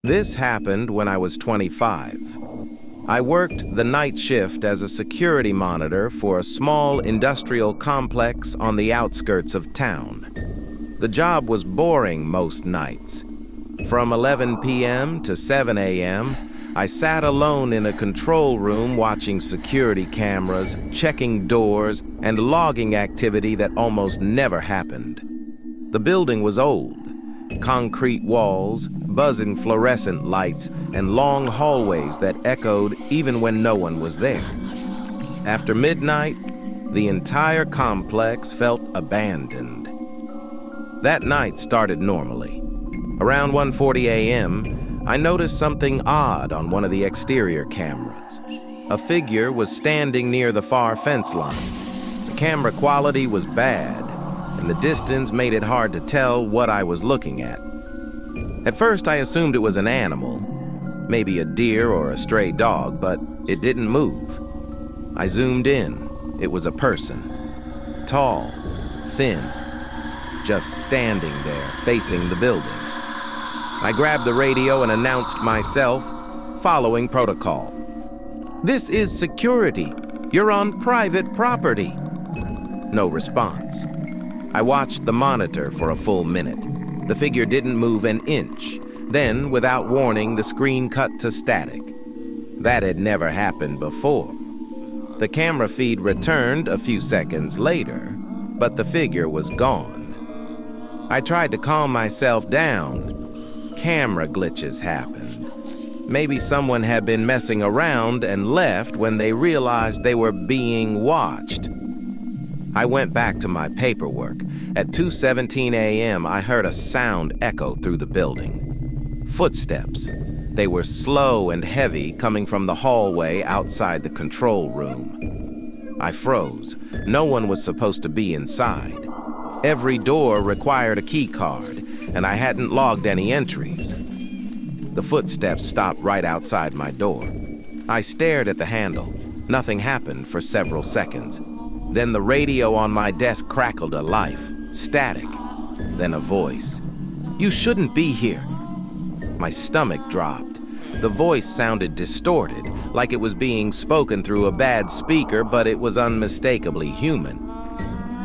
This happened when I was 25. I worked the night shift as a security monitor for a small industrial complex on the outskirts of town. The job was boring most nights. From 11 p.m. to 7 a.m., I sat alone in a control room watching security cameras, checking doors, and logging activity that almost never happened. The building was old. Concrete walls, buzzing fluorescent lights, and long hallways that echoed even when no one was there. After midnight, the entire complex felt abandoned. That night started normally. Around 1:40 a.m., I noticed something odd on one of the exterior cameras. A figure was standing near the far fence line. The camera quality was bad, and the distance made it hard to tell what I was looking at. At first, I assumed it was an animal, maybe a deer or a stray dog, but it didn't move. I zoomed in. It was a person. Tall, thin, just standing there, facing the building. I grabbed the radio and announced myself, following protocol. "This is security. You're on private property." No response. I watched the monitor for a full minute. The figure didn't move an inch. Then, without warning, the screen cut to static. That had never happened before. The camera feed returned a few seconds later, but the figure was gone. I tried to calm myself down. Camera glitches happened. Maybe someone had been messing around and left when they realized they were being watched. I went back to my paperwork. At 2:17 a.m., I heard a sound echo through the building. Footsteps. They were slow and heavy, coming from the hallway outside the control room. I froze. No one was supposed to be inside. Every door required a key card, and I hadn't logged any entries. The footsteps stopped right outside my door. I stared at the handle. Nothing happened for several seconds. Then the radio on my desk crackled to life. Static. Then a voice. "You shouldn't be here." My stomach dropped. The voice sounded distorted, like it was being spoken through a bad speaker, but it was unmistakably human.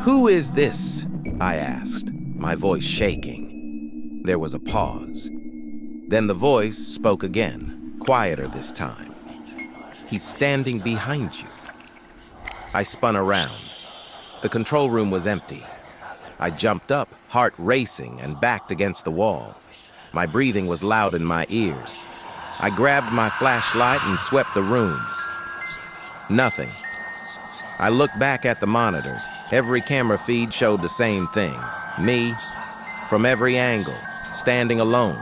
"Who is this?" I asked, my voice shaking. There was a pause. Then the voice spoke again, quieter this time. "He's standing behind you." I spun around. The control room was empty. I jumped up, heart racing, and backed against the wall. My breathing was loud in my ears. I grabbed my flashlight and swept the room. Nothing. I looked back at the monitors. Every camera feed showed the same thing. Me, from every angle, standing alone.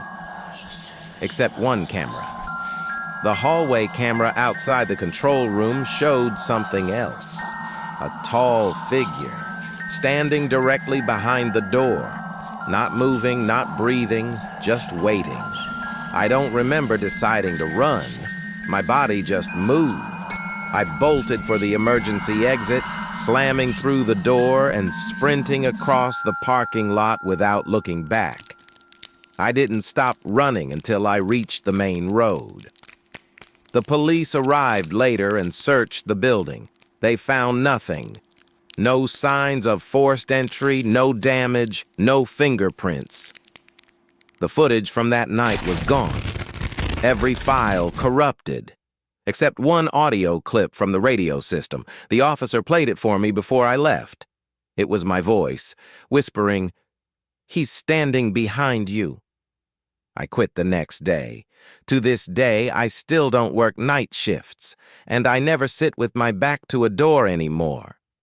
Except one camera. The hallway camera outside the control room showed something else. A tall figure, standing directly behind the door. Not moving, not breathing, just waiting. I don't remember deciding to run. My body just moved. I bolted for the emergency exit, slamming through the door and sprinting across the parking lot without looking back. I didn't stop running until I reached the main road. The police arrived later and searched the building. They found nothing. No signs of forced entry, no damage, no fingerprints. The footage from that night was gone. Every file corrupted. Except one audio clip from the radio system. The officer played it for me before I left. It was my voice, whispering, "He's standing behind you." I quit the next day. To this day, I still don't work night shifts, and I never sit with my back to a door anymore.